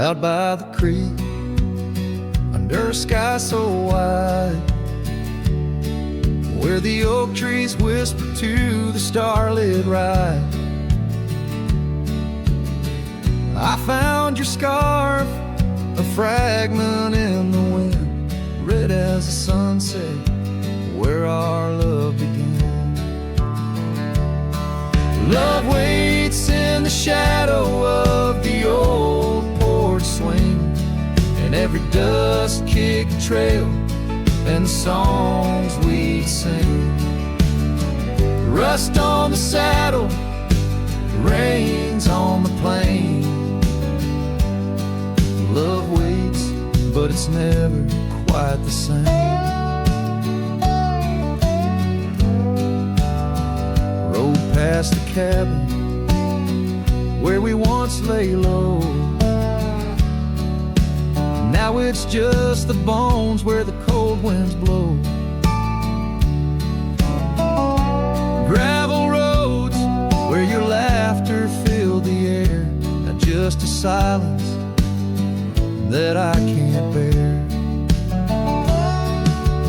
out by the creek, under a sky so wide, where the oak trees whisper to the starlit ride. I found your scarf, a fragment in the wind, red as the sunset, where our love began. Love waits in the shadow of the old porch swing, and every dust-kicked trail and the songs we sing. Rust on the saddle, rains on the plain. Love waits, but it's never quite the same. Rode past the cabin where we once lay low. Now it's just the bones where the cold winds blow. Gravel roads where your laughter filled the air, not just a silence that I can't bear.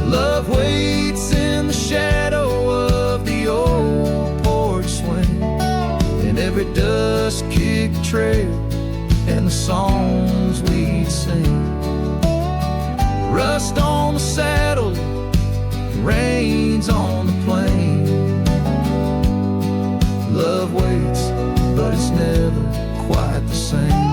Love waits in the shadow of the old porch swing, and every dust-kicked trail and the songs we'd sing. Rust on the saddle, rains on the plain. Love waits, but it's never quite the same.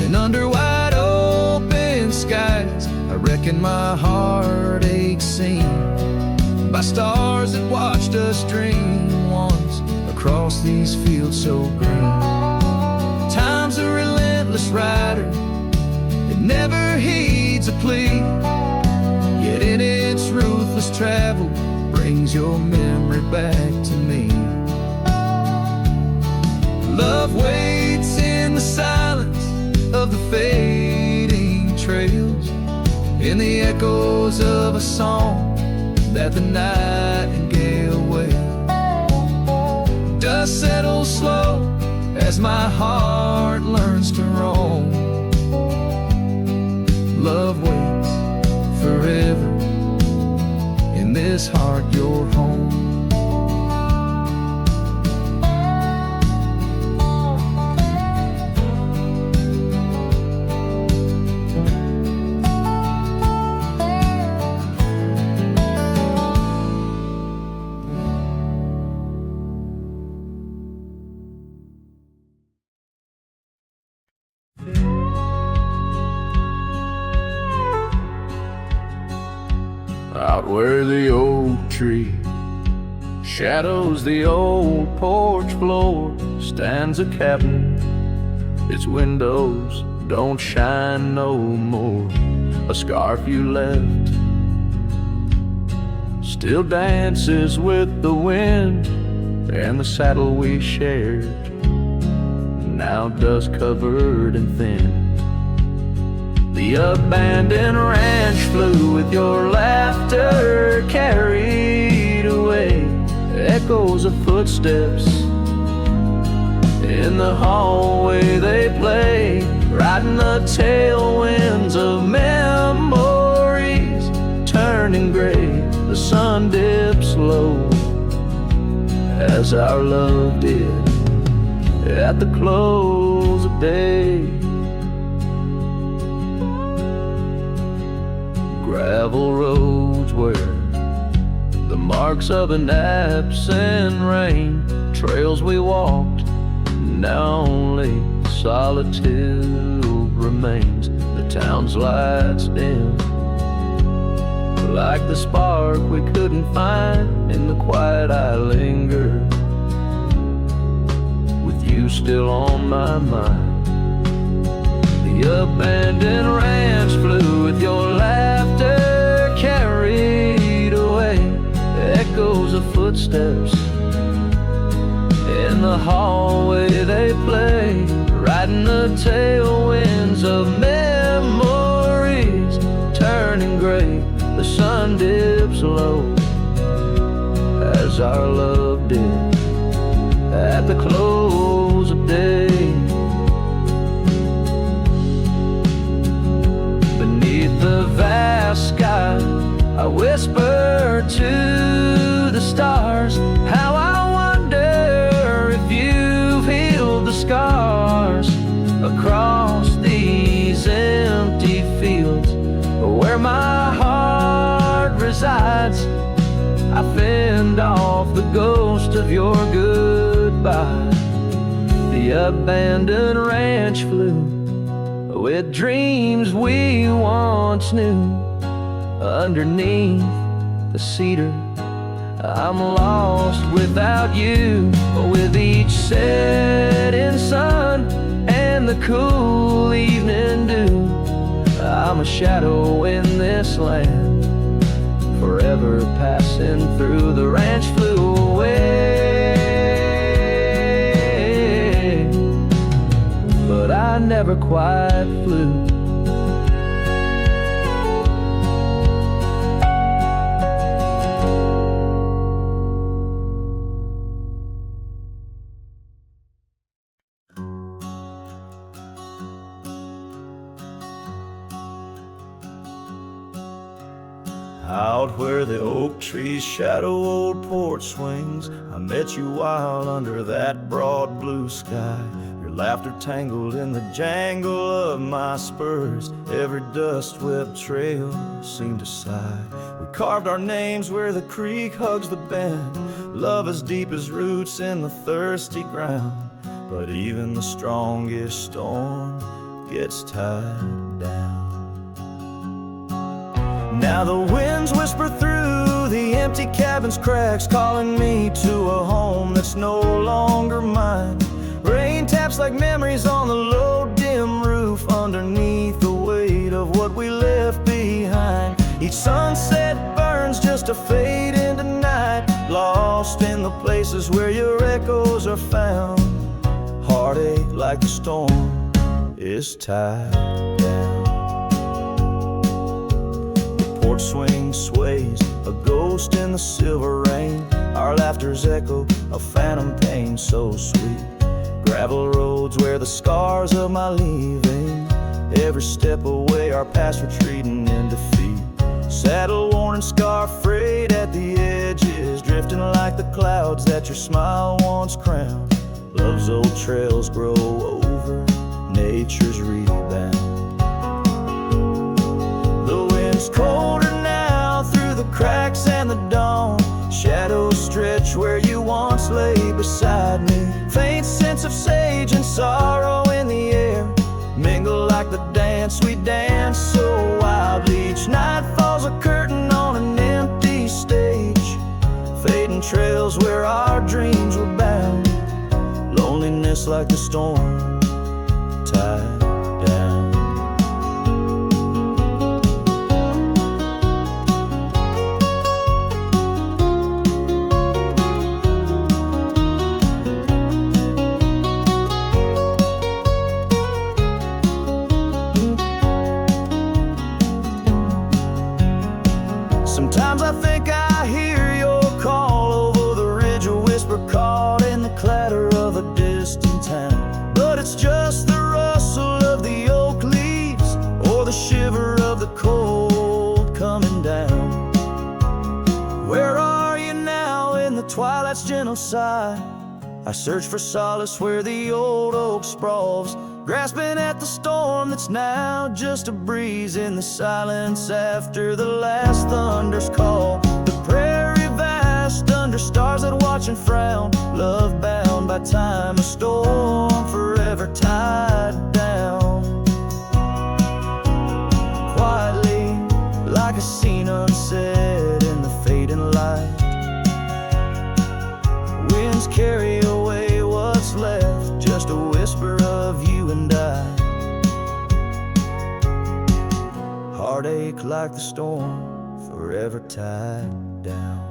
And under wide open skies, I reckon my heartache seen by stars that watched us dream once across these fields so green. Time's a relentless rider, it never heeds a plea, yet in its ruthless travel brings your memory back to me. Love waits in the silence of the fading trails, in the echoes of a song that the nightingale wails. Dust settles slow as my heart learns to roam. Love waits forever, in this heart your home. Out where the oak tree shadows the old porch floor stands a cabin. Its windows don't shine no more. A scarf you left still dances with the wind, and the saddle we shared, now dust covered and thin. The abandoned ranch flew with your laughter carried away. Echoes of footsteps in the hallway they play, riding the tailwinds of memories, turning gray. The sun dips low as our love did at the close of day. Gravel roads where the marks of an absent rain, trails we walked, now only solitude remains. The town's lights dim, like the spark we couldn't find. In the quiet I linger, with you still on my mind. The abandoned ranch flew with your laughter carried away. Echoes of footsteps in the hallway they play, riding the tailwinds of memories, turning gray. The sun dips low as our love did at the close of day. Beneath the vast sky, I whisper to the stars how I wonder if you've healed the scars across these empty fields where my heart resides. I fend off the ghost of your goodbye. The abandoned ranch flew with dreams we once knew. Underneath the cedar, I'm lost without you. With each setting sun and the cool evening dew, I'm a shadow in this land, forever passing through. The ranch flew away, but I never quite flew. Out where the oak trees shadow old porch swings, I met you wild under that broad blue sky. Your laughter tangled in the jangle of my spurs. Every dust-swept trail seemed to sigh. We carved our names where the creek hugs the bend. Love as deep as roots in the thirsty ground. But even the strongest storm gets tied down. Now the winds whisper through the empty cabin's cracks, calling me to a home that's no longer mine. Rain taps like memories on the low dim roof, underneath the weight of what we left behind. Each sunset burns just to fade into night, lost in the places where your echoes are found. Heartache like the storm is tied down. Porch swing sways, a ghost in the silver rain. Our laughter's echo, a phantom pain so sweet. Gravel roads where the scars of my leaving. Every step away, our past retreating in defeat. Saddle worn and scar frayed at the edges, drifting like the clouds that your smile once crowned. Love's old trails grow over nature's rebound. The wind's colder now through the cracks and the dawn. Shadows stretch where you once lay beside me. Faint sense of sage and sorrow in the air, mingle like the dance we dance so wildly. Each night falls a curtain on an empty stage, fading trails where our dreams were bound. Loneliness like the storm tied down. Sometimes I think I hear your call over the ridge, a whisper caught in the clatter of a distant town. But it's just the rustle of the oak leaves, or the shiver of the cold coming down. Where are you now in the twilight's gentle sigh? I search for solace where the old oak sprawls, grasping at the storm that's now just a breeze in the silence after the last thunder's call. The prairie vast under stars that watch and frown, love bound by time, a storm forever tied down. Quietly, like a scene unsaid in the fading light, winds carry away what's left, just a whisper of you and I. Heartache like the storm, forever tied down.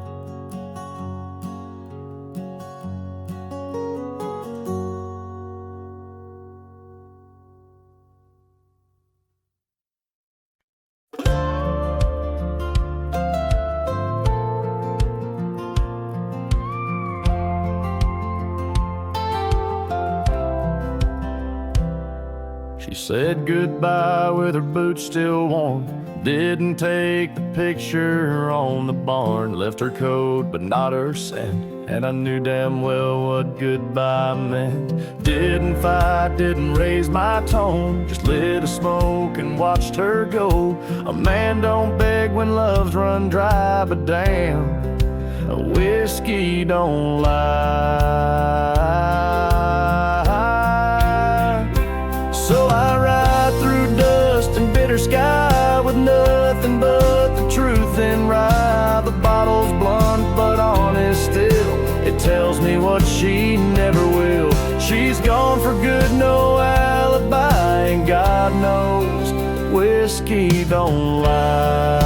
She said goodbye with her boots still warm. Didn't take the picture on the barn. Left her coat but not her scent, and I knew damn well what goodbye meant. Didn't fight, didn't raise my tone, just lit a smoke and watched her go. A man don't beg when love's run dry, but damn, a whiskey don't lie. So I ride through dust and bitter sky with nothing but the truth in rye. The bottle's blunt but honest still, it tells me what she never will. She's gone for good, no alibi, and God knows whiskey don't lie.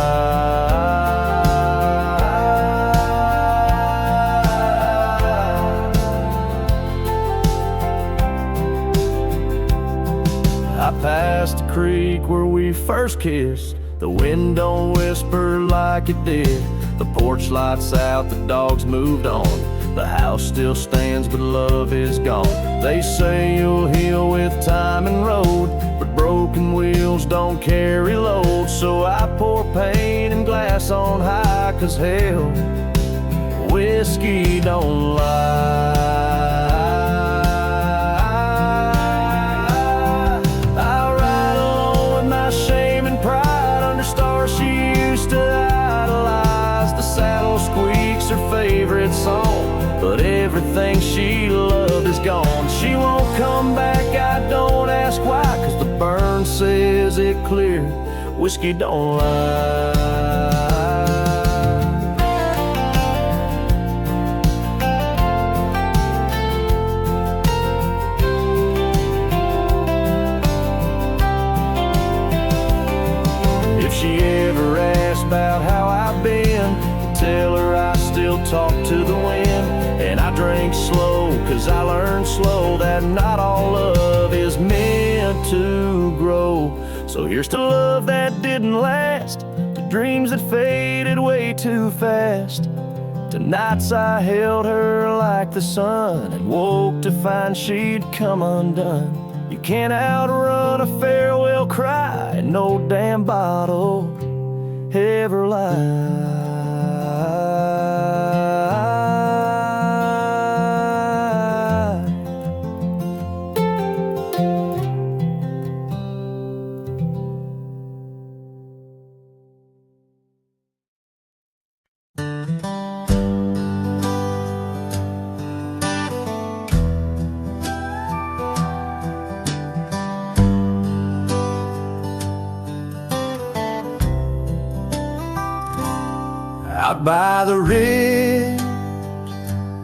I passed the creek where we first kissed. The wind don't whisper like it did. The porch lights out, the dogs moved on. The house still stands, but love is gone. They say you'll heal with time and road, but broken wheels don't carry load. So I pour pain and glass on high, 'cause hell, whiskey don't lie. I ride alone with my shame and pride under stars she used to idolize. The saddle squeaks her favorite song, but everything she loved is gone. She won't come back, I don't ask why, 'cause the burn says it clear, whiskey don't lie. If she ever asks about how I've been, tell her I still talk to the wind. And I drink slow, 'cause I learned slow that not all love is meant to grow. So here's to love that didn't last, to dreams that faded way too fast, to nights I held her like the sun and woke to find she'd come undone. You can't outrun a farewell cry, and no damn bottle ever lies. Out by the ridge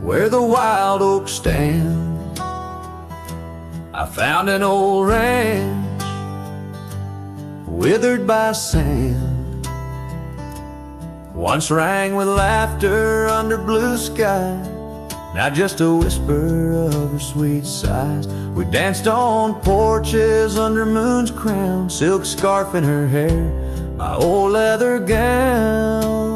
where the wild oaks stand, I found an old ranch withered by sand. Once rang with laughter under blue sky, now just a whisper of her sweet sighs. We danced on porches under moon's crown, silk scarf in her hair, my old leather gown.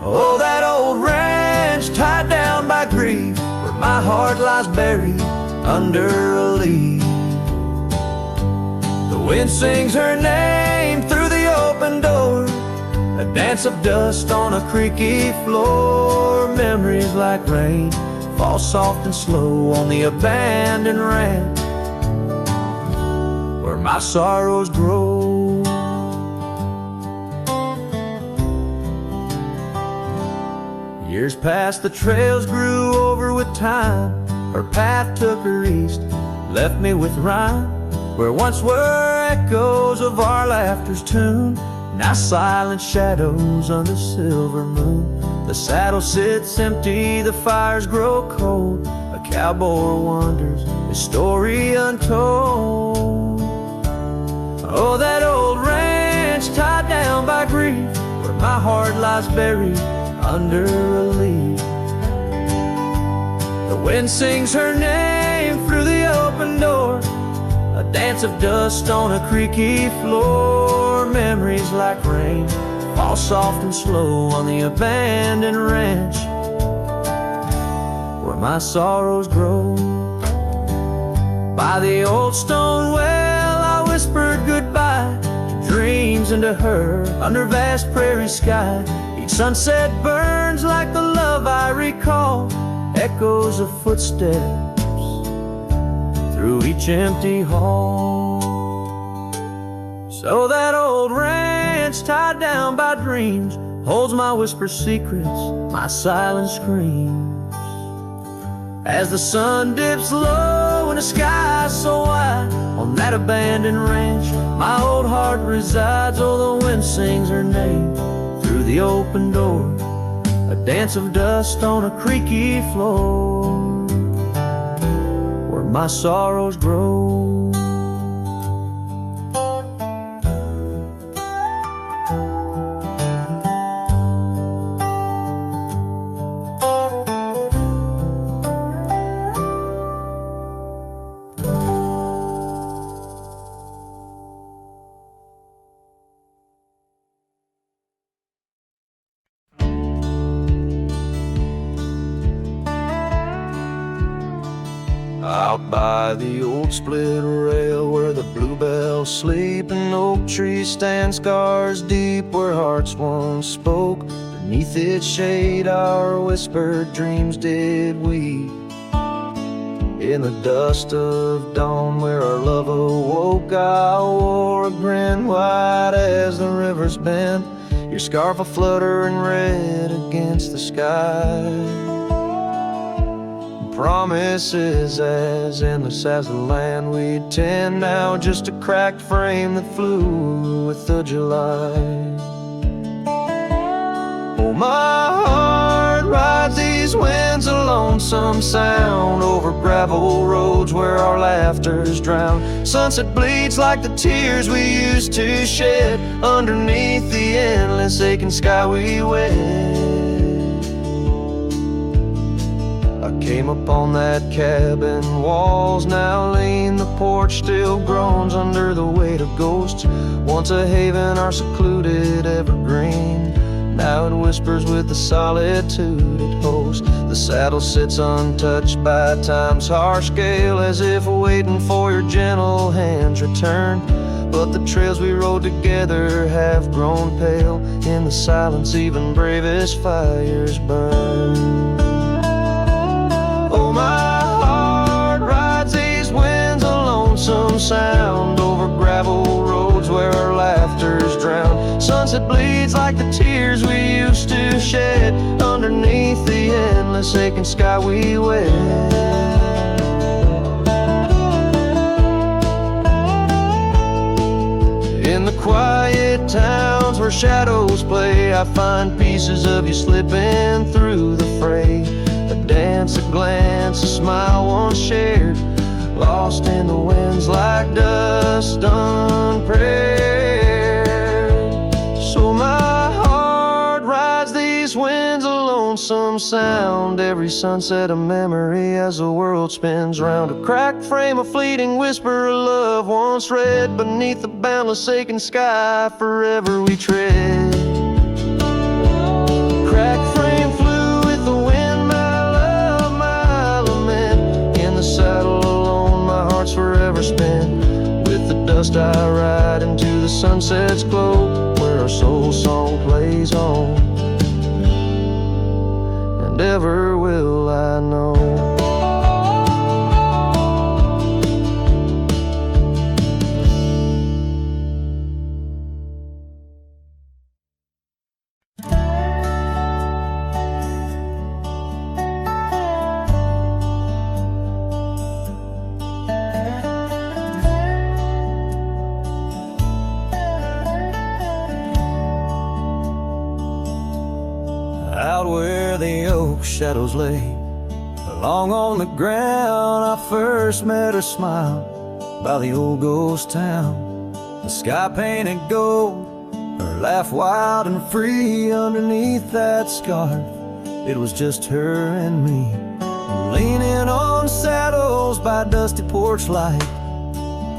Oh, that old ranch tied down by grief, where my heart lies buried under a leaf. The wind sings her name through the open door, a dance of dust on a creaky floor. Memories like rain fall soft and slow on the abandoned ranch where my sorrows grow. Years passed, the trails grew over with time. Her path took her east, left me with rhyme, where once were echoes of our laughter's tune, now silent shadows on the silver moon. The saddle sits empty, the fires grow cold. A cowboy wanders, his story untold. Oh, that old ranch tied down by grief, where my heart lies buried under a leaf. The wind sings her name through the open door, a dance of dust on a creaky floor. Memories like rain fall soft and slow on the abandoned ranch where my sorrows grow. By the old stone well into her under vast prairie sky. Each sunset burns like the love I recall, echoes of footsteps through each empty hall. So that old ranch tied down by dreams holds my whispered secrets, my silent screams. As the sun dips low in a sky so wide, on that abandoned ranch my old heart resides. Oh, the wind sings her name through the open door, a dance of dust on a creaky floor where my sorrows grow. Out by the old split rail where the bluebells sleep and oak trees stand scars deep, where hearts once spoke. Beneath its shade our whispered dreams did weep. In the dust of dawn where our love awoke, I wore a grin wide as the river's bend, your scarf a fluttering red against the sky. Promises as endless as the land we'd tend, now just a cracked frame that flew with the July. Oh, my heart rides these winds, a lonesome sound over gravel roads where our laughter's drowned. Sunset bleeds like the tears we used to shed underneath the endless aching sky we wed. Came upon that cabin, walls now lean, the porch still groans under the weight of ghosts. Once a haven, our secluded evergreen, now it whispers with the solitude it hosts. The saddle sits untouched by time's harsh scale, as if waiting for your gentle hand's return. But the trails we rode together have grown pale, in the silence even bravest fires burn. Oh, my heart rides these winds, a lonesome sound over gravel roads where our laughter's drowned. Sunset bleeds like the tears we used to shed underneath the endless aching sky we wed. In the quiet towns where shadows play, I find pieces of you slipping through the fray. A dance, a glance, a smile once shared, lost in the winds like dust unprepared. So my heart rides these winds, a lonesome sound, every sunset a memory as the world spins round. A cracked frame, a fleeting whisper of love once read beneath the boundless aching sky forever we tread. Cracked frame flew with the wind, saddle alone, my heart's forever spent. With the dust I ride into the sunset's glow, where our soul song plays on, and ever will I know. Out where the oak shadows lay, along on the ground I first met her smile by the old ghost town. The sky painted gold, her laugh wild and free underneath that scarf. It was just her and me, leaning on saddles by dusty porch light,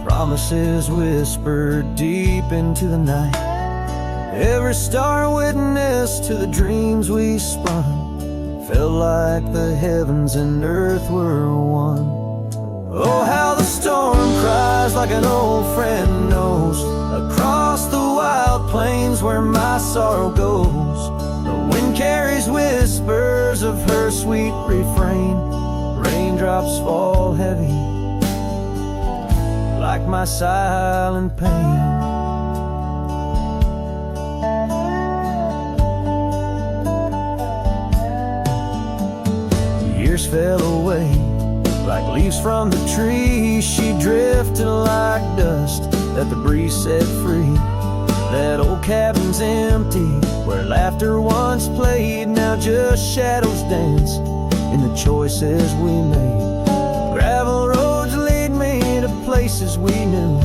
promises whispered deep into the night. Every star witness to the dreams we spun, felt like the heavens and earth were one. Oh, how the storm cries like an old friend knows, across the wild plains where my sorrow goes. The wind carries whispers of her sweet refrain. Raindrops fall heavy like my silent pain. Years fell away like leaves from the tree. She drifted like dust that the breeze set free. That old cabin's empty, where laughter once played. Now just shadows dance in the choices we made. Gravel roads lead me to places we knew.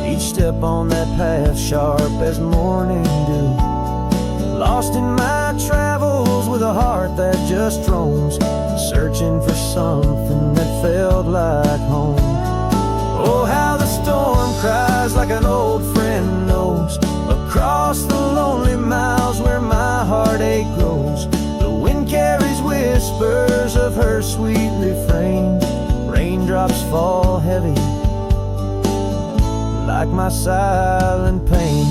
Each step on that path sharp as morning dew. Lost in my travels with a heart that just roams, searching for something that felt like home. Oh, how the storm cries like an old friend knows, across the lonely miles where my heartache grows. The wind carries whispers of her sweet refrain. Raindrops fall heavy like my silent pain.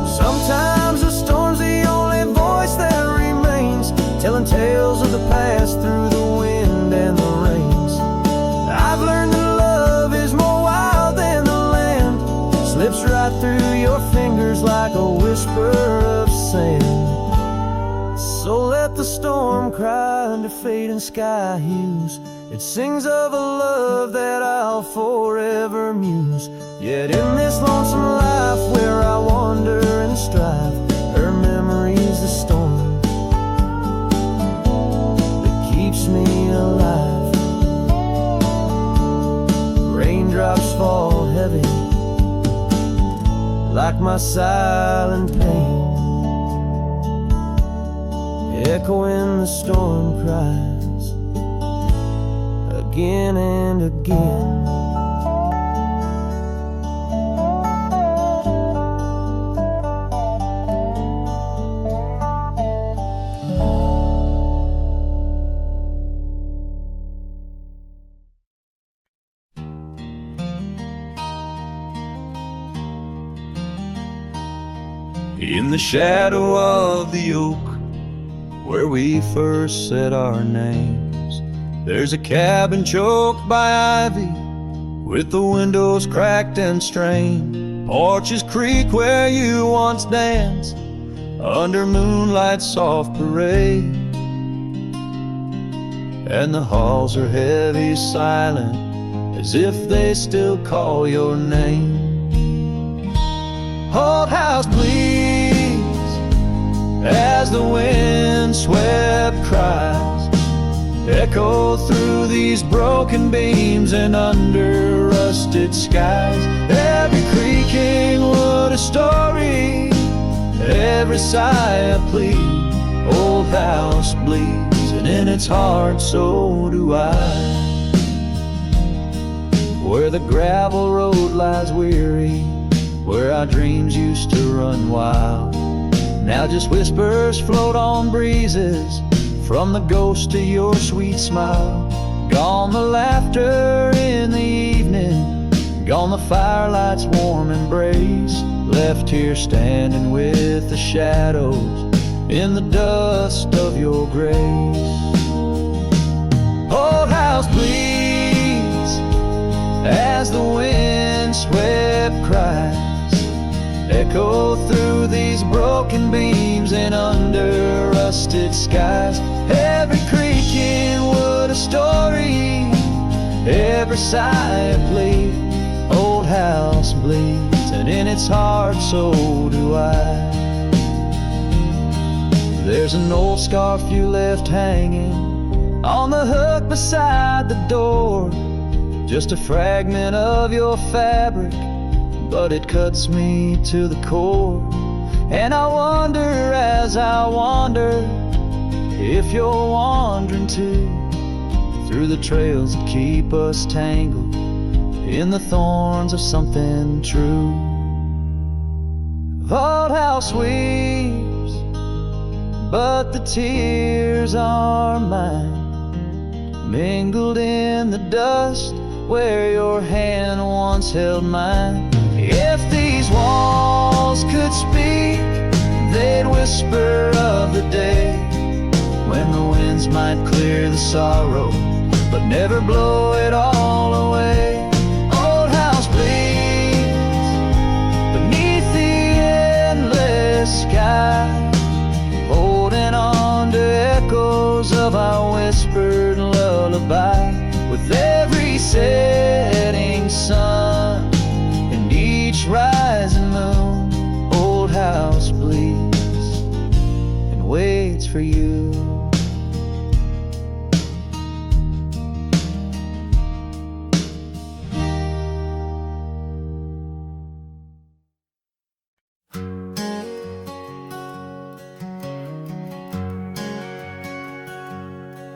Sometimes the storm's the only voice that remains, telling tales of the past through the wind and the rains. I've learned that love is more wild than the land, slips right through your fingers like a whisper of sand. So let the storm cry under fading sky hues. It sings of a love that I'll forever muse. Yet in this lonesome life where I wander and strive, her memory's the storm that keeps me alive. Raindrops fall heavy like my silent pain, echoing the storm cries again and again. In the shadow of the oak where we first said our names, there's a cabin choked by ivy with the windows cracked and strained. Porches creak where you once danced under moonlight's soft parade, and the halls are heavy, silent, as if they still call your name. Old house, please, as the wind-swept cries echo through these broken beams and under rusted skies. Every creaking wood a story, every sigh a plea. Old house bleeds, and in its heart so do I. Where the gravel road lies weary, where our dreams used to run wild, now just whispers float on breezes from the ghost of your sweet smile. Gone the laughter in the evening, gone the firelight's warm embrace, left here standing with the shadows in the dust of your grace. Old house, please, as the wind swept cries echo through these broken beams and under rusted skies. Every creaking wood a story, every sigh a plea. Old house bleeds, and in its heart so do I. There's an old scarf you left hanging on the hook beside the door, just a fragment of your fabric, but it cuts me to the core. And I wonder as I wander if you're wandering too, through the trails that keep us tangled in the thorns of something true. Old house weeps, but the tears are mine, mingled in the dust where your hand once held mine. If these walls could speak, they'd whisper of the day when the winds might clear the sorrow, but never blow it all away. Old house bleeds beneath the endless sky, holding on to echoes of our whispered lullaby. With every setting sun and each rising moon, old house bleeds and waits for you.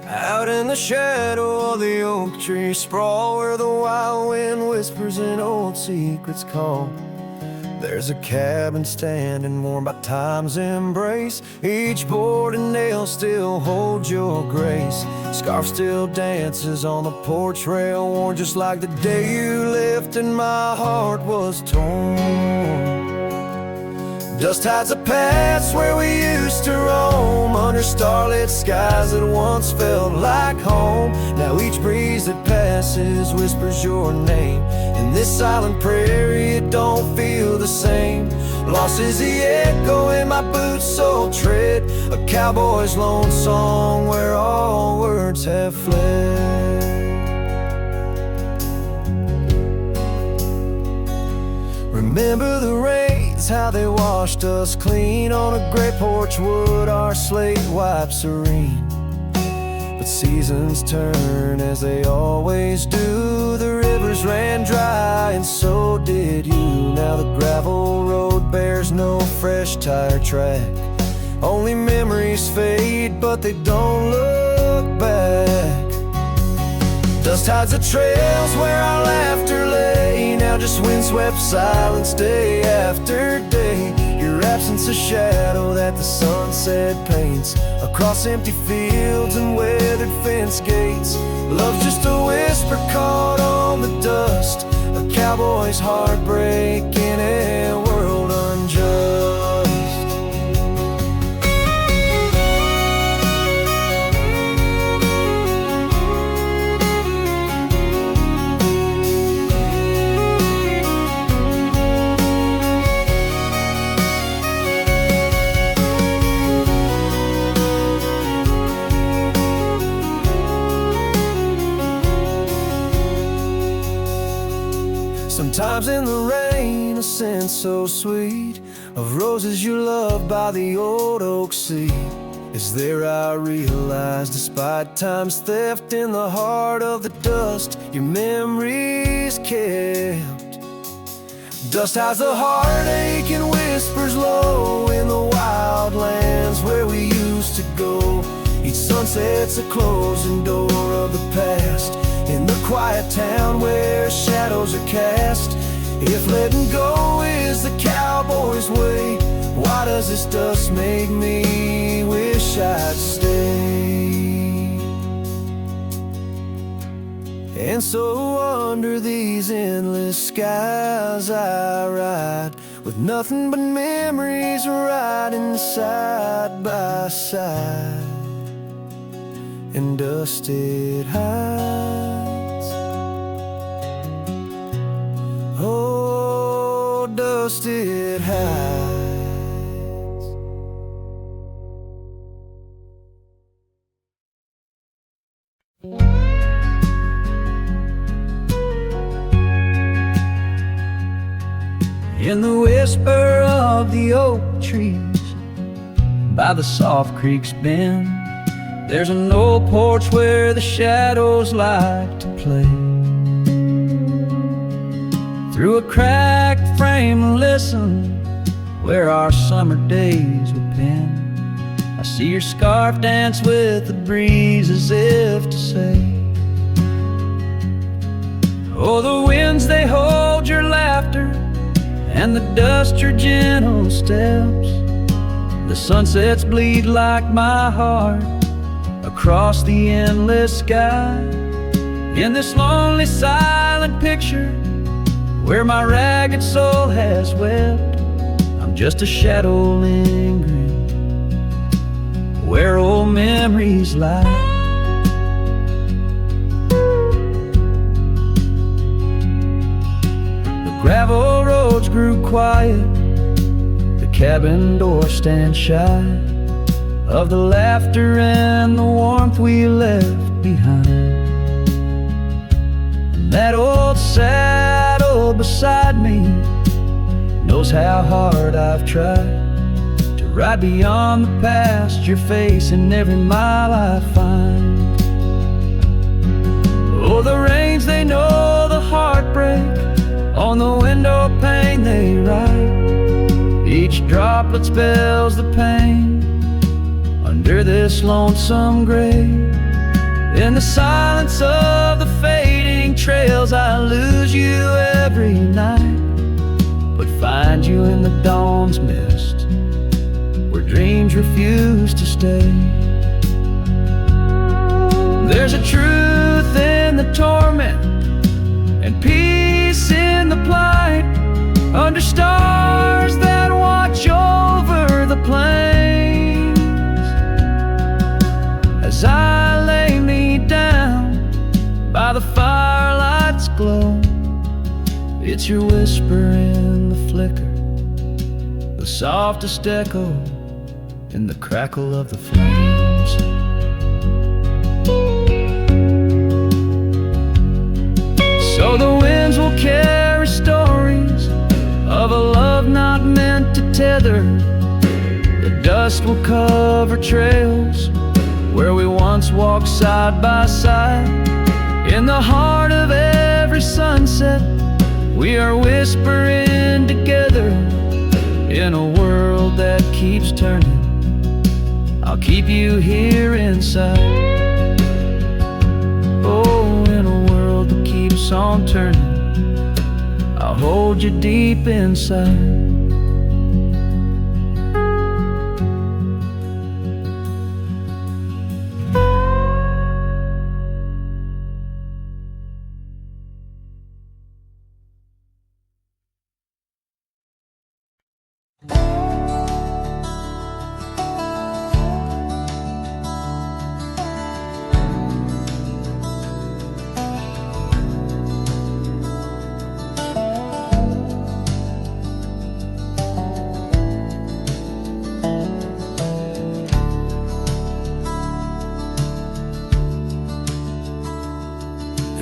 Out in the shadow of the oak tree sprawl, where the wild wind whispers and old secrets call, there's a cabin standing warm by time's embrace. Each board and nail still holds your grace. Scarf still dances on the porch rail, worn just like the day you left and my heart was torn. Dust hides the past where we used to roam, under starlit skies that once felt like home. Now each breeze that passes whispers your name. In this silent prairie it don't feel the same. Lost is the echo in my boots so tread, a cowboy's lone song where all words have fled. Remember the rains, how they washed us clean on a gray porch wood, our slate wiped serene. But seasons turn as they always do. The rivers ran dry and so did you. Now the gravel road bears no fresh tire track. Only memories fade, but they don't look back. Dust hides the trails where our laughter lay, now just windswept silence day after day. Your absence a shadow that the sunset paints across empty fields and weathered fence gates. Love's just a whisper caught on the dust, a cowboy's heartbreak in a world unjust. Sometimes in the rain, a scent so sweet of roses you loved by the old oak seat. Is there I realize, despite time's theft, in the heart of the dust, your memories kept. Dust hides the heartache and whispers low in the wild lands where we used to go. Each sunset's a closing door of the past, in the quiet town where shadows are cast. If letting go is the cowboy's way, why does this dust make me wish I'd stay? And so under these endless skies I ride, with nothing but memories riding side by side. And dusted heights, oh, dusted heights. In the whisper of the oak trees by the soft creek's bend, there's an old porch where the shadows like to play. Through a cracked frame, listen, where our summer days were penned. I see your scarf dance with the breeze as if to say, oh, the winds, they hold your laughter, and the dust your gentle steps. The sunsets bleed like my heart across the endless sky. In this lonely silent picture where my ragged soul has wept, I'm just a shadow lingering where old memories lie. The gravel roads grew quiet, the cabin door stands shy of the laughter and the warmth we left behind. That old saddle beside me knows how hard I've tried to ride beyond the past you're facing every mile I find. Oh, the rains, they know the heartbreak, on the window pane they write. Each droplet spells the pain under this lonesome grave. In the silence of the fading trails, I lose you every night, but find you in the dawn's mist where dreams refuse to stay. There's a truth in the torment and peace in the plight, under stars that watch over the plains. As I lay me down by the firelight's glow, it's your whisper in the flicker, the softest echo in the crackle of the flames. So the winds will carry stories of a love not meant to tether. The dust will cover trails where we once walked side by side. In the heart of every sunset, we are whispering together. In a world that keeps turning, I'll keep you here inside. Oh, in a world that keeps on turning, I'll hold you deep inside.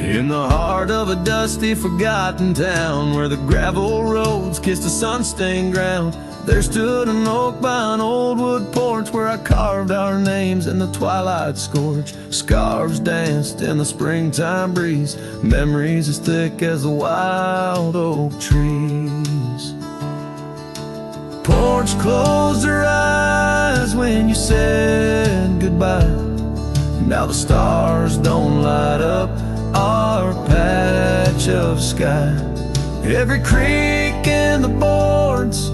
In the heart of a dusty, forgotten town, where the gravel roads kissed the sun-stained ground, there stood an oak by an old wood porch where I carved our names in the twilight scorch. Scarves danced in the springtime breeze, memories as thick as the wild oak trees. Porch closed her eyes when you said goodbye. Now the stars don't light up our patch of sky. Every creak in the boards,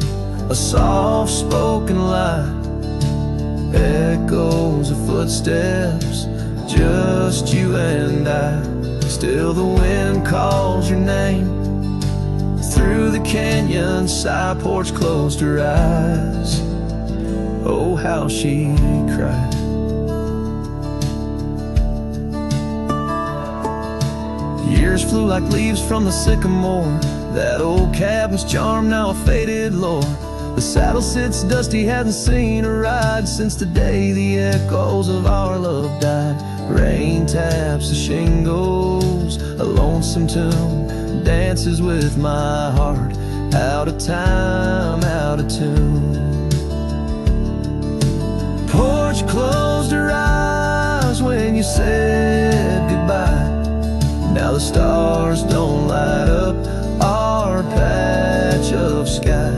a soft-spoken lie, echoes of footsteps, just you and I. Still the wind calls your name through the canyon side. Porch closed her eyes, oh how she cried. Years flew like leaves from the sycamore, that old cabin's charm now a faded lore. The saddle sits dusty, hasn't seen a ride since the day the echoes of our love died. Rain taps the shingles, a lonesome tune dances with my heart, out of time, out of tune. Porch closed her eyes when you said goodbye. Now the stars don't light up our patch of sky.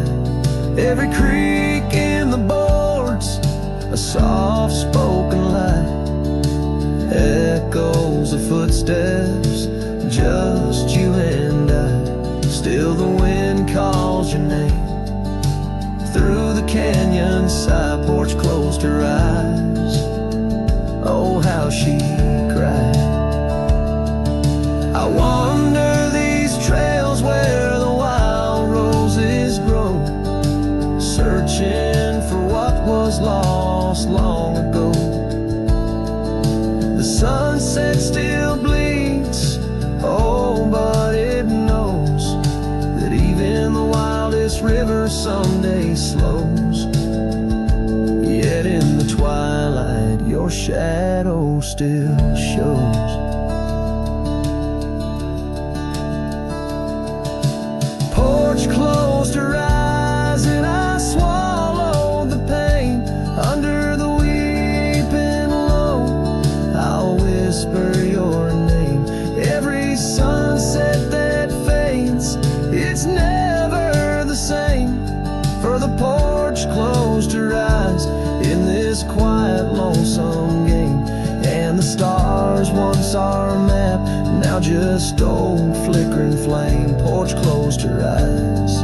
Every creak in the boards, a soft-spoken lie, echoes of footsteps, just you and I. Still the wind calls your name through the canyon side. Porch closed her eyes, oh how she cried. wander these trails where the wild roses grow, searching for what was lost long ago. The sunset still bleeds, oh, but it knows that even the wildest river someday slows. Yet in the twilight your shadow still shows. Porch closed her eyes and I swallowed the pain. Under the weeping low, I'll whisper your name. Every sunset that fades, it's never the same. For the porch closed her eyes in this quiet, lonesome game. And the stars, once our map, now just old flickering flame. Porch closed her eyes,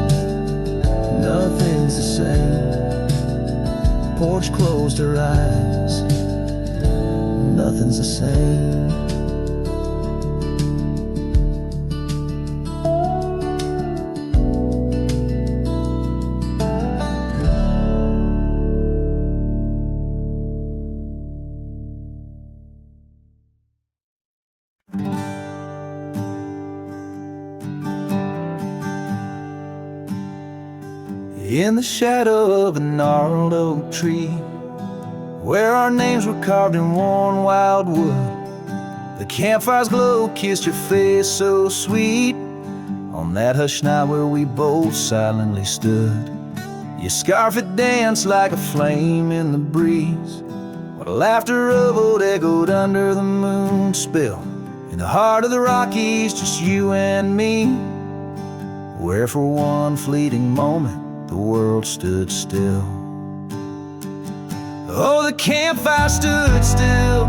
nothing's the same. Porch closed her eyes, nothing's the same. In the shadow of a gnarled oak tree, where our names were carved in worn wild wood, the campfire's glow kissed your face so sweet. On that hushed night where we both silently stood, your scarf had danced like a flame in the breeze, while laughter of old echoed under the moon spill. In the heart of the Rockies, just you and me, where for one fleeting moment the world stood still. Oh, the campfire stood still,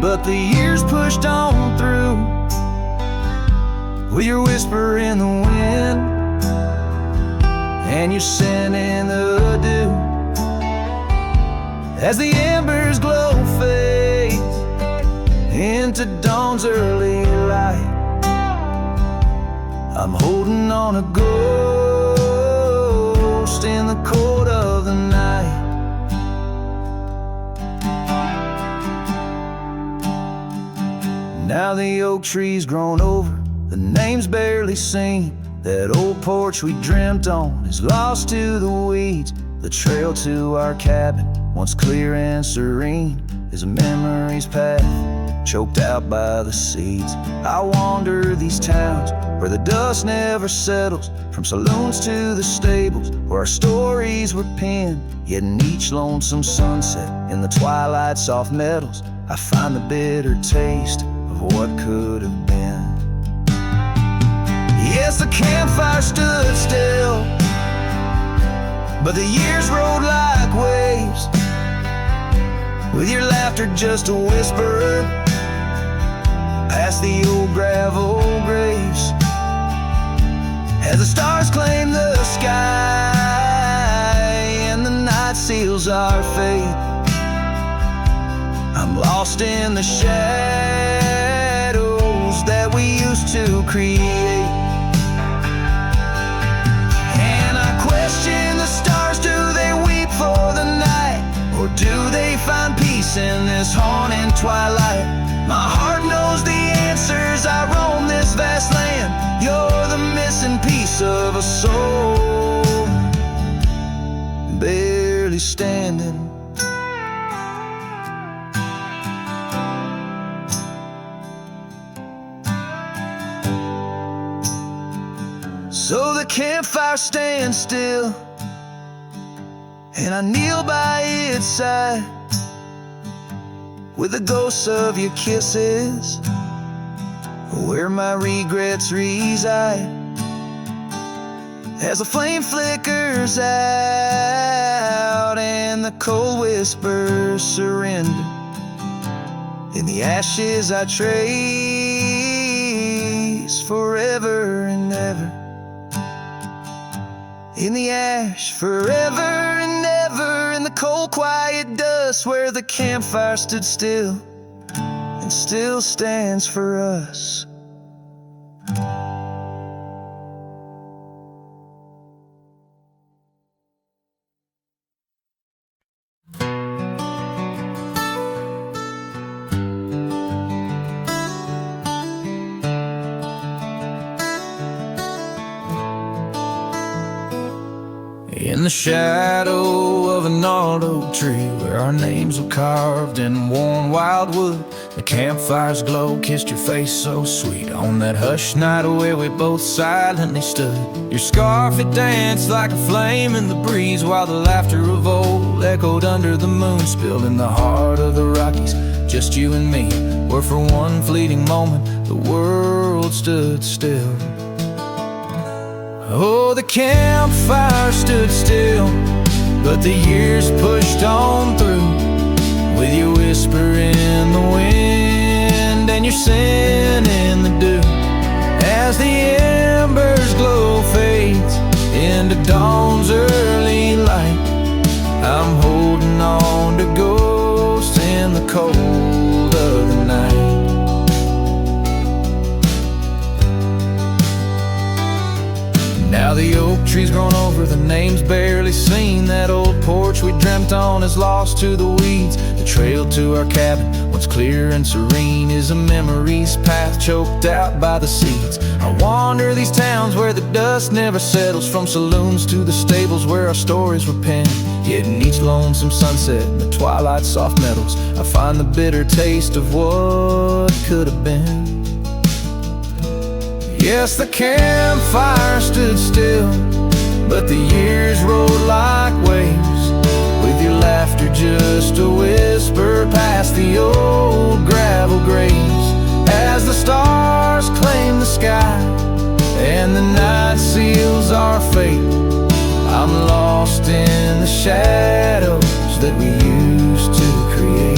but the years pushed on through, with your whisper in the wind and your scent in the dew. As the embers glow fades into dawn's early light, I'm holding on a ghost in the cold of the night. Now the oak tree's grown over, the name's barely seen. That old porch we dreamt on is lost to the weeds. The trail to our cabin, once clear and serene, is a memory's path, choked out by the seeds. I wander these towns where the dust never settles, from saloons to the stables where our stories were penned. Yet in each lonesome sunset, in the twilight's soft metals, I find the bitter taste of what could have been. Yes, the campfire stood still, but the years rode like waves, with your laughter just a whisper past the old gravel graves. As the stars claim the sky and the night seals our fate, I'm lost in the shadows that we used to create. And I question the stars, do they weep for the night, or do they find peace in this haunting twilight? My heart knows the answers, I roam this vast land. You're the missing piece of a soul, barely standing. So the campfire stands still, and I kneel by its side, with the ghosts of your kisses where my regrets reside. As the flame flickers out and the cold whispers surrender, in the ashes I trace forever and ever. In the ash forever and ever, in the cold quiet dust where the campfire stood still, and still stands for us. In the shadow of an old oak tree, where our names were carved in warm wildwood, the campfire's glow kissed your face so sweet. On that hushed night where we both silently stood, your scarf it danced like a flame in the breeze, while the laughter of old echoed under the moon. Spilled in the heart of the Rockies, just you and me, where for one fleeting moment the world stood still. Oh, the campfire stood still, but the years pushed on through, with your whisper in the wind and your sin in the dew. As the embers glow fades into dawn's early light, I'm holding on to ghosts in the cold of the night. Now the oak tree's grown over, the name's barely seen. That old porch we dreamt on is lost to the weeds. The trail to our cabin, once clear and serene, is a memory's path choked out by the seeds. I wander these towns where the dust never settles, from saloons to the stables where our stories were penned. Yet in each lonesome sunset, in the twilight's soft metals, I find the bitter taste of what could have been. Yes, the campfire stood still, but the years rolled like waves, with your laughter just a whisper past the old gravel graves. As the stars claim the sky and the night seals our fate, I'm lost in the shadows that we used to create.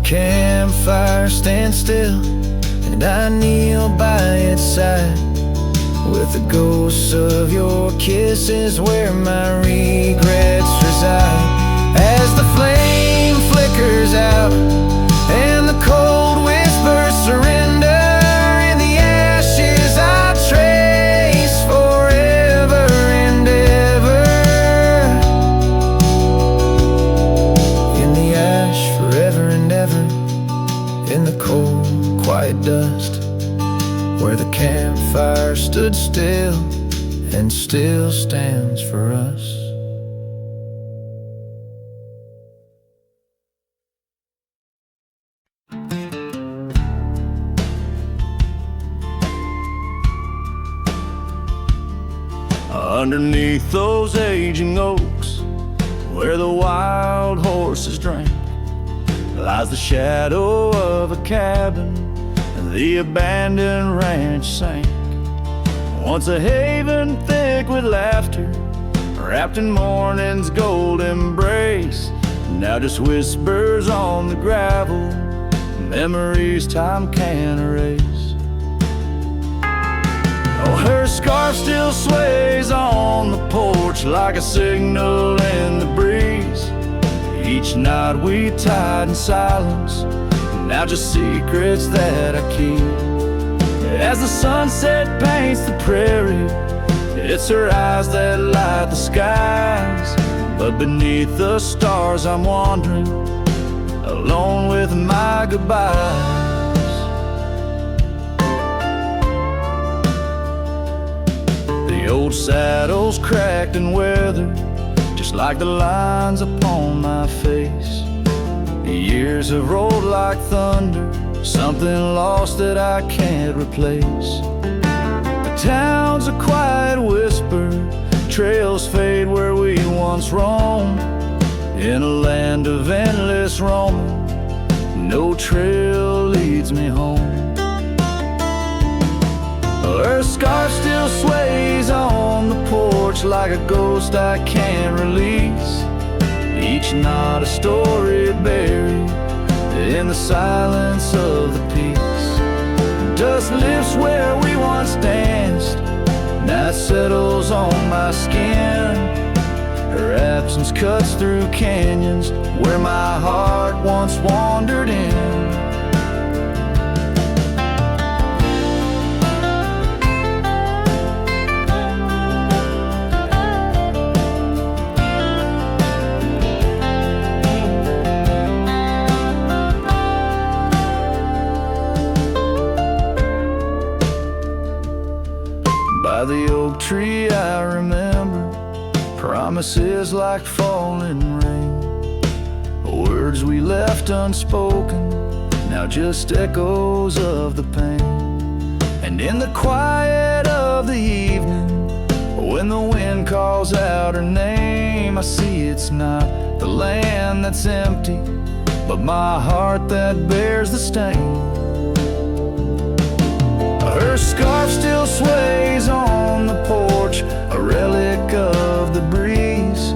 Campfire stands still, and I kneel by its side, with the ghosts of your kisses where my regrets reside. As the flame flickers out and the cold whispers surrender, in the ashes I trace forever and ever. In the ash forever and ever, in the cold, quiet dust, where the campfire stood still and still stands for us. Underneath those aging oaks, where the wild horses drank, lies the shadow of a cabin the abandoned ranch sank. Once a haven thick with laughter, wrapped in morning's gold embrace, now just whispers on the gravel, memories time can't erase. Oh, her scarf still sways on the porch like a signal in the breeze. Each night we tied in silence, now just secrets that I keep. As the sunset paints the prairie, it's her eyes that light the skies. But beneath the stars I'm wandering, alone with my goodbyes. The old saddle's cracked and weathered, just like the lines upon my face. The years have rolled like thunder, something lost that I can't replace. The town's a quiet whisper, trails fade where we once roamed. In a land of endless roaming, no trail leads me home. Her scarf still sways on the porch like a ghost I can't release. Each knot a story buried in the silence of the peace. Dust lifts where we once danced, night settles on my skin. Her absence cuts through canyons where my heart once wandered in. By the oak tree I remember promises like falling rain, words we left unspoken, now just echoes of the pain. And in the quiet of the evening, when the wind calls out her name, I see it's not the land that's empty, but my heart that bears the stain. Her scarf still sways on the porch, a relic of the breeze,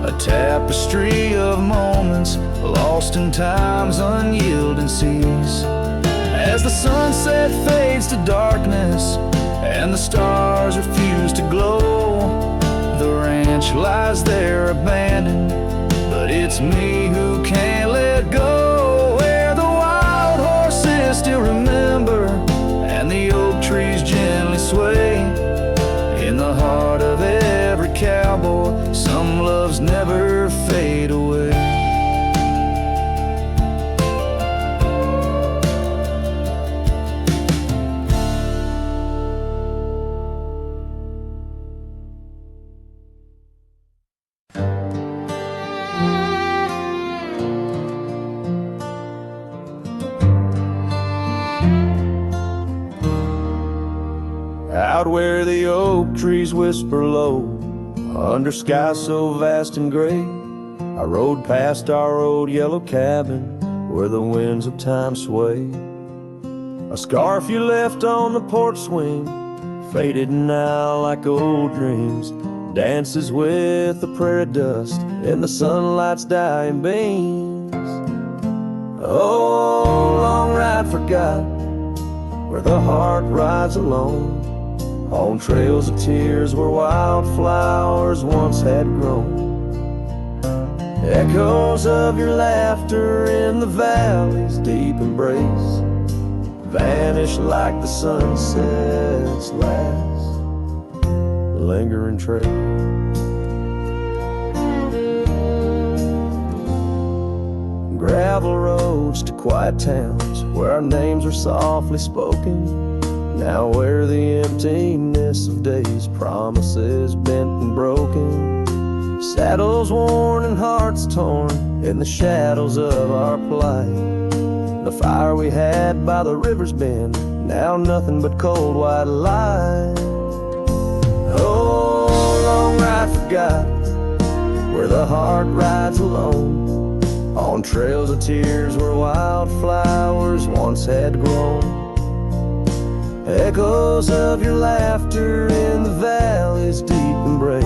a tapestry of moments lost in time's unyielding seas. As the sunset fades to darkness and the stars refuse to glow, the ranch lies there abandoned, but it's me who can't let go. Where the wild horses still remember and the oak trees gently sway, in the heart of every cowboy, some loves never fade away. Out where the oak trees whisper low, under skies so vast and gray, I rode past our old yellow cabin where the winds of time sway. A scarf you left on the porch swing, faded now like old dreams, dances with the prairie dust in the sunlight's dying beams. Oh, long ride forgot, where the heart rides alone, on trails of tears where wildflowers once had grown. Echoes of your laughter in the valley's deep embrace vanish like the sunset's last lingering trace. Gravel roads to quiet towns where our names are softly spoken, now where the emptiness of days, promises bent and broken, saddles worn and hearts torn in the shadows of our plight. The fire we had by the river's bend, now nothing but cold white light. Oh, long ride forgot, where the heart rides alone, on trails of tears where wildflowers once had grown. Echoes of your laughter in the valley's deep embrace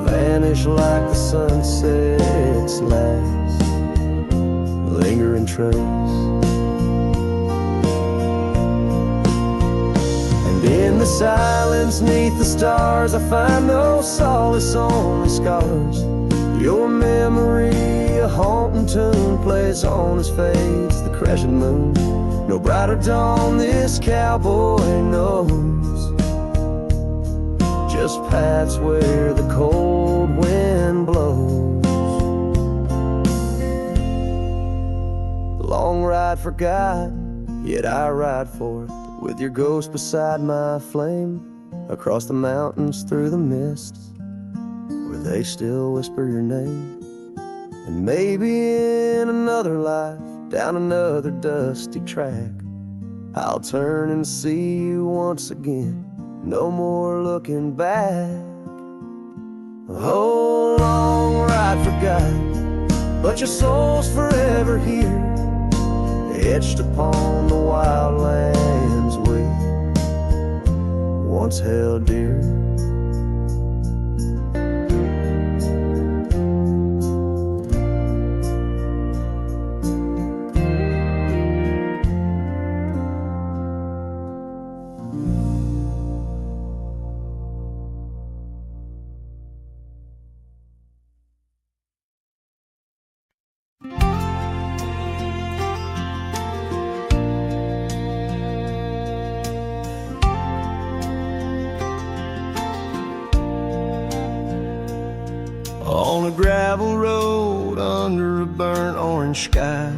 vanish like the sunset's last lingering trace. And in the silence neath the stars, I find no solace, only scars. Your memory, a haunting tune, plays on as fades the crescent moon. No brighter dawn this cowboy knows, just paths where the cold wind blows. The long ride forgot, yet I ride forth with your ghost beside my flame, across the mountains through the mists where they still whisper your name. And maybe in another life, down another dusty track, I'll turn and see you once again. No more looking back. A whole long ride forgot, but your soul's forever here, etched upon the wild lands we once held dear. On a gravel road under a burnt orange sky,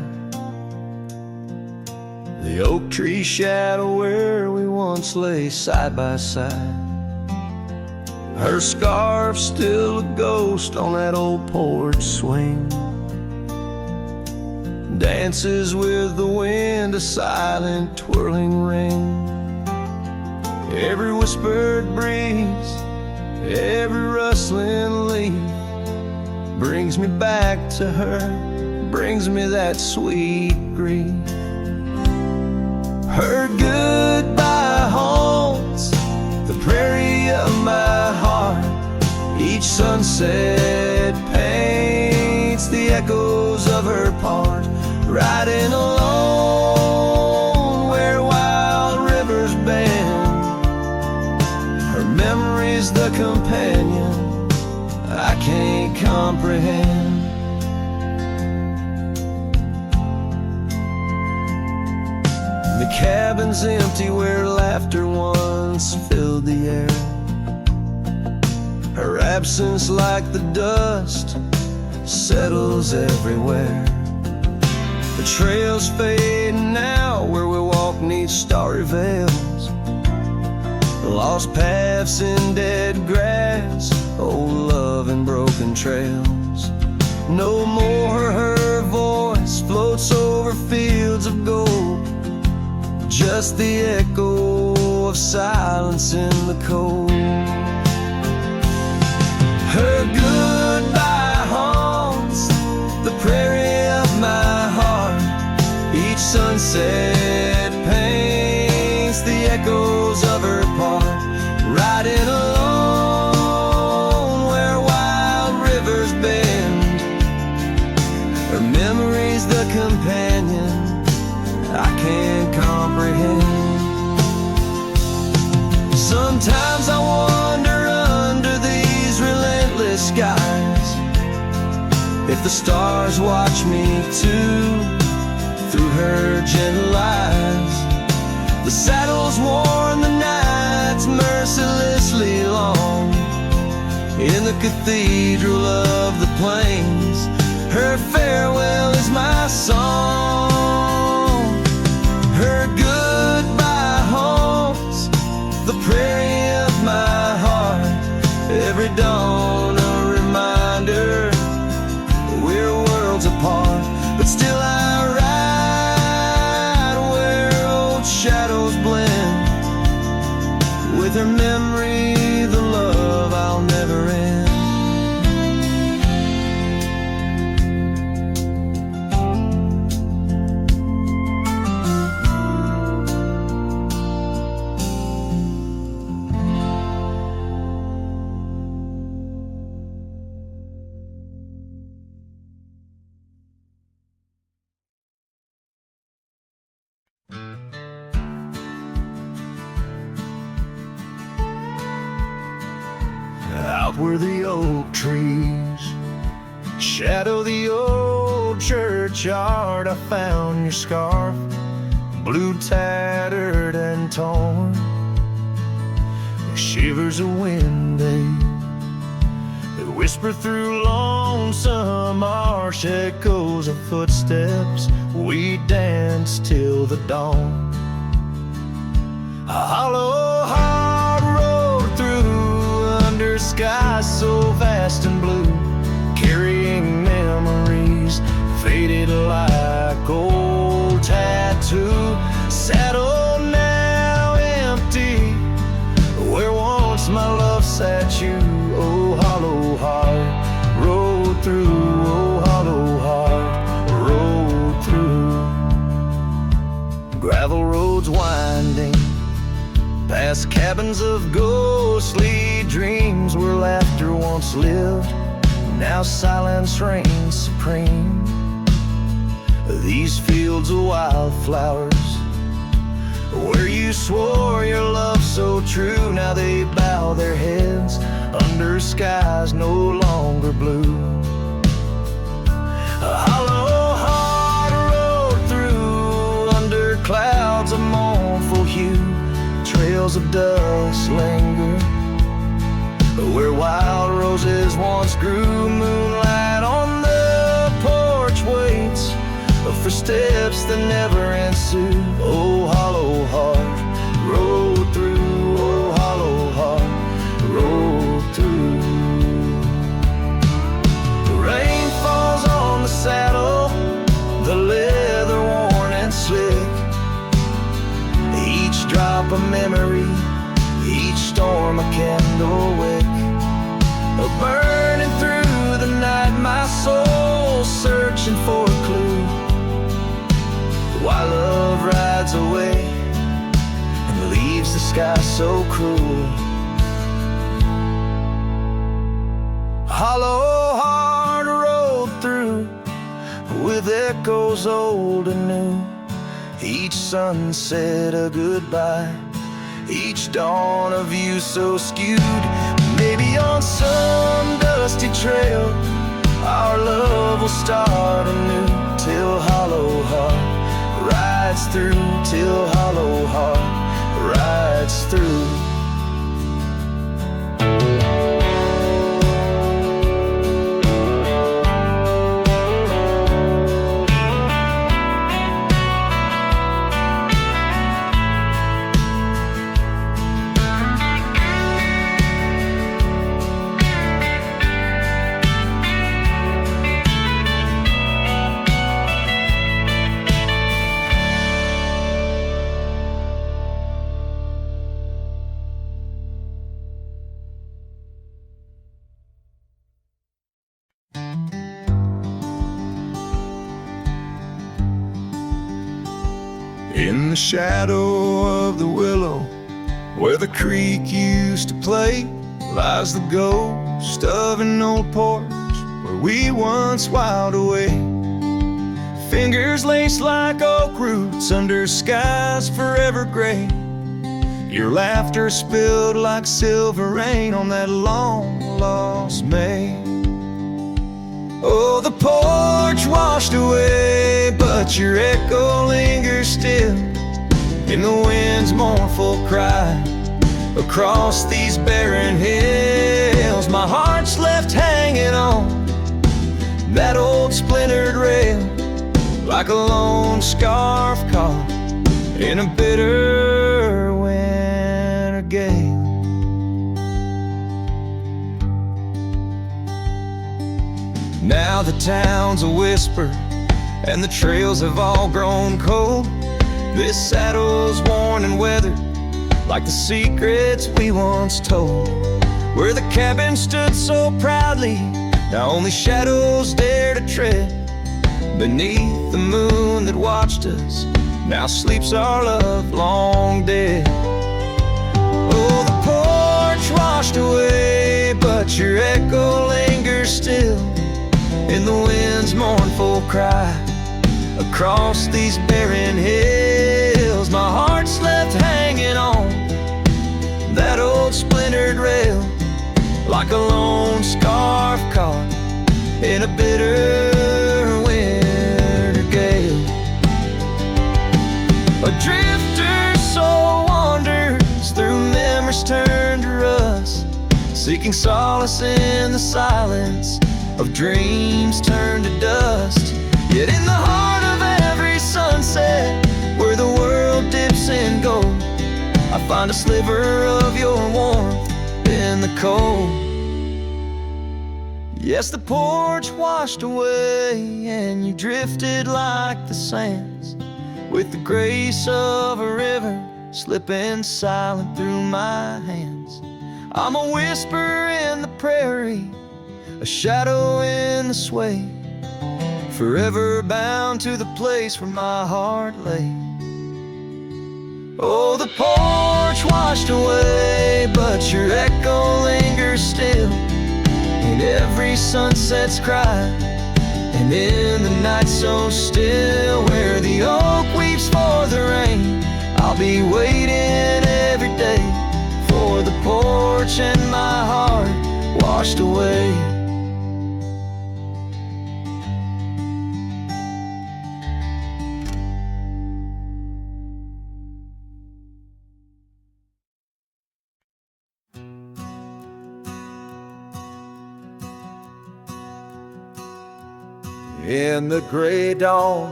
the oak tree shadow where we once lay side by side, her scarf still a ghost on that old porch swing, dances with the wind a silent twirling ring. Every whispered breeze, every rustling leaf brings me back to her, brings me that sweet grief. Her goodbye haunts the prairie of my heart. Each sunset paints the echoes of her part. Riding alone where wild rivers bend, her memory's the companion I can't comprehend. The cabin's empty where laughter once filled the air. Her absence like the dust settles everywhere. The trails fade now where we walk neath starry veils, lost paths in dead grass, old love and broken trails. No more her voice floats over fields of gold, just the echo of silence in the cold. Her goodbye haunts the prairie of my heart. Each sunset paints the echoes of her part. Riding alone where wild rivers bend, her memory's the companion I can't comprehend. Sometimes I wonder under these relentless skies if the stars watch me too through her gentle eyes. The saddle's worn, the night's mercilessly long. In the cathedral of the plains, her farewell is my song. Her goodbye haunts the prairie of my heart. Every dawn a reminder we're worlds apart, but still I ride where old shadows blend with her memory, the love I'll never end. Out where the oak trees shadow the old churchyard, I found your scarf, blue, tattered and torn. The shivers of wind, they whisper through lonesome marsh, echoes of footsteps. We danced till the dawn. A hollow hard road through under skies so vast and blue, carrying memories past cabins of ghostly dreams where laughter once lived, now silence reigns supreme. These fields of wildflowers, where you swore your love so true, now they bow their heads under skies no longer blue. A hollow heart rode through under clouds of mournful hue. Trails of dust linger where wild roses once grew. Moonlight on the porch waits for steps that never ensue. Oh, hollow heart rode through. Oh, hollow heart rode through. The rain falls on the saddle, the leather worn and slick. Each drop a memory, each storm a candle wick. Burning through the night, my soul searching for a clue. While love rides away and leaves the sky so cruel. Hollow heart rode through with echoes old and new. Each sunset a goodbye, each dawn a view so skewed. Maybe on some dusty trail our love will start anew. Till hollow heart rides through, till hollow heart rides through. In the shadow of the willow, where the creek used to play, lies the ghost of an old porch where we once whiled away. Fingers laced like oak roots under skies forever gray. Your laughter spilled like silver rain on that long-lost May. Oh, the porch washed away, but your echo lingers still in the wind's mournful cry across these barren hills. My heart's left hanging on that old splintered rail like a lone scarf caught in a bitter winter gale. Now the town's a whisper and the trails have all grown cold. This saddle's worn and weathered like the secrets we once told. Where the cabin stood so proudly, now only shadows dare to tread. Beneath the moon that watched us, now sleeps our love long dead. Oh, the porch washed away, but your echo lingers still in the wind's mournful cry across these barren hills. My heart's left hanging on that old splintered rail like a lone scarf caught in a bitter winter gale. A drifter soul wanders through memories turned to rust, seeking solace in the silence of dreams turned to dust. Yet in the heart of every sunset, where the world dips in gold, I find a sliver of your warmth in the cold. Yes, the porch washed away and you drifted like the sands, with the grace of a river slipping silent through my hands. I'm a whisper in the prairie, a shadow in the sway, forever bound to the place where my heart lay. Oh, the porch porch washed away, but your echo lingers still in every sunset's cry, and in the night so still where the oak weeps for the rain. I'll be waiting every day for the porch and my heart washed away. In the gray dawn,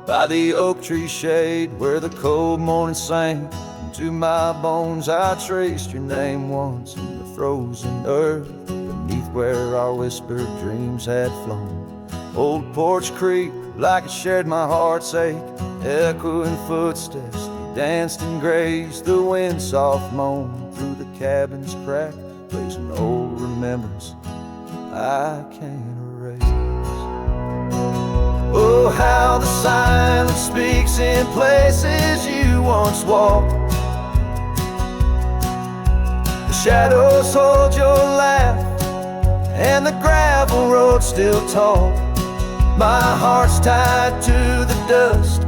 by the oak tree shade, where the cold morning sank into my bones, I traced your name once in the frozen earth, beneath where our whispered dreams had flown. Old Porch Creek, like it shared my heart's ache, echoing footsteps, you danced and grazed. The wind soft moan through the cabin's crack, plays an old remembrance I can't erase. Oh, how the silence speaks in places you once walked. The shadows hold your laugh, and the gravel road still talk. My heart's tied to the dust,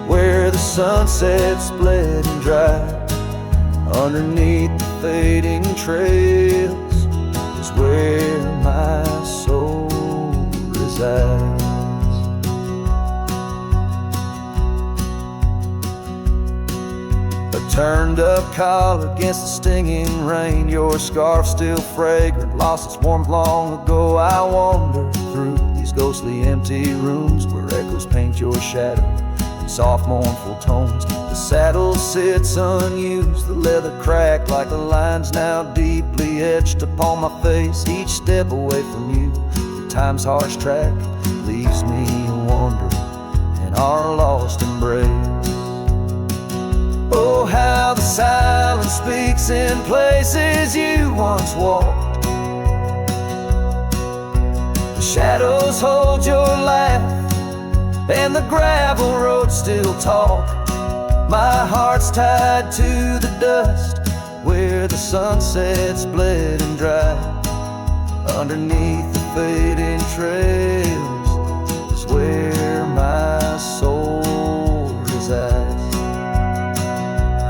where the sunset's bled and dry. Underneath the fading trails is where my soul resides. Turned up collar against the stinging rain, your scarf still fragrant, lost its warmth long ago. I wander through these ghostly empty rooms where echoes paint your shadow in soft mournful tones. The saddle sits unused, the leather cracked like the lines now deeply etched upon my face. Each step away from you, the time's harsh track leaves me wandering in our lost embrace. Oh, how the silence speaks in places you once walked. The shadows hold your laugh, and the gravel road still talk. My heart's tied to the dust, where the sunset's bled and dry. Underneath the fading trails is where my soul resides.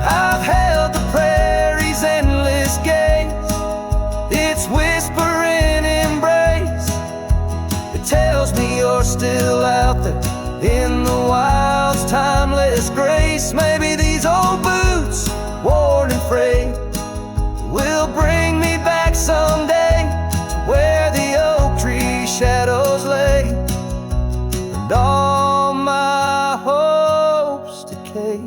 I've held the prairie's endless gaze, its whispering embrace. It tells me you're still out there in the wild's timeless grace. Maybe these old boots, worn and frayed, will bring me back someday to where the oak tree shadows lay, and all my hopes decay.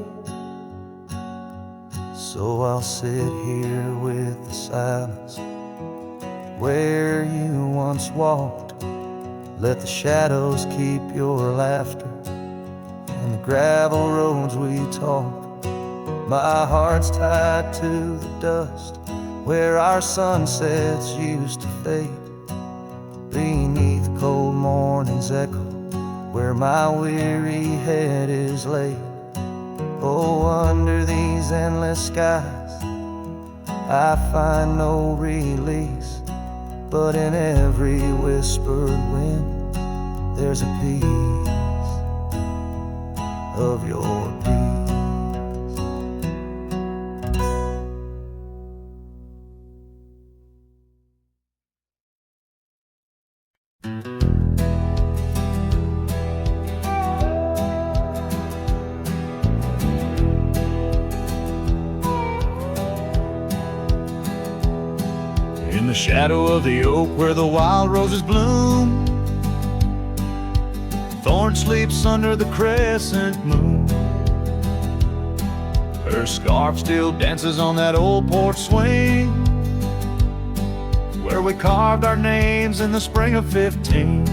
So I'll sit here with the silence where you once walked. Let the shadows keep your laughter and the gravel roads we talk. My heart's tied to the dust, where our sunsets used to fade. Beneath cold morning's echo, where my weary head is laid. Oh, under these endless skies, I find no release, but in every whispered wind, there's a piece of your peace. In the shadow of the oak where the wild roses bloom, Thorn sleeps under the crescent moon. Her scarf still dances on that old porch swing, where we carved our names in the spring of 15.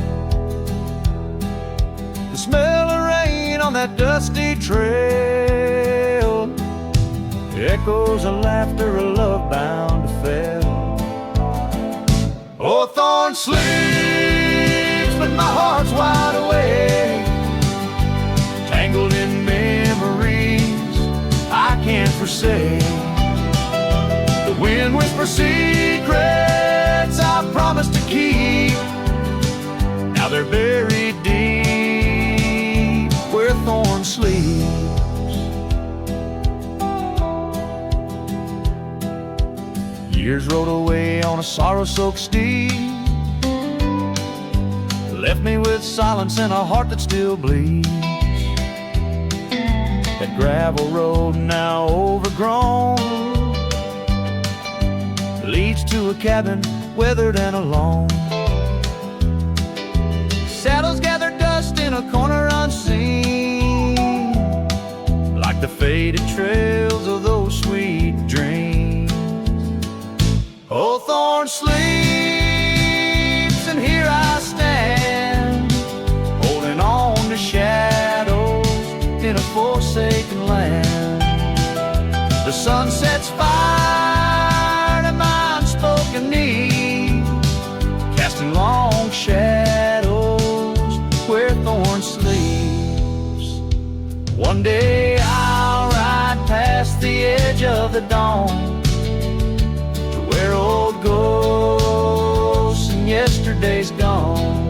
The smell of rain on that dusty trail echoes of laughter, a love bound to fail. Oh, Thorn sleeps, but my heart's wide awake, tangled in memories I can't forsake. were secrets I promised to keep. Now they're buried deep where thorn sleeps. Years rode away on a sorrow-soaked steed, left me with silence and a heart that still bleeds. That gravel road now overgrown leads to a cabin weathered and alone. Saddles gather dust in a corner unseen, like the faded trails of those sweet dreams. Old thorn sleeps, and here I stand, holding on to shadows in a forsaken land. The sun sets fire to my unspoken need, casting long shadows where thorn sleeps. One day I'll ride past the edge of the dawn, where old ghosts and yesterday's gone.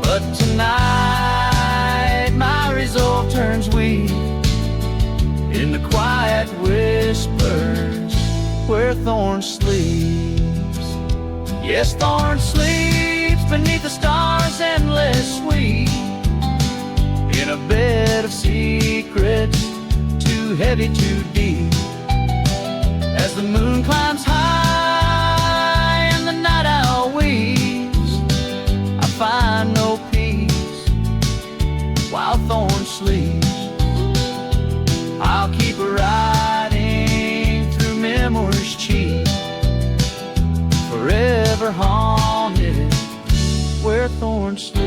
But tonight my resolve turns weak in the quiet whispers where thorn sleeps. Yes, thorn sleeps beneath the stars endless sweet, in a bed of secrets too heavy, too deep. As the moon climbs high and the night owl weeps, I find no peace while thorn sleeps. I'll keep riding through memories cheap, forever haunted where thorn sleeps.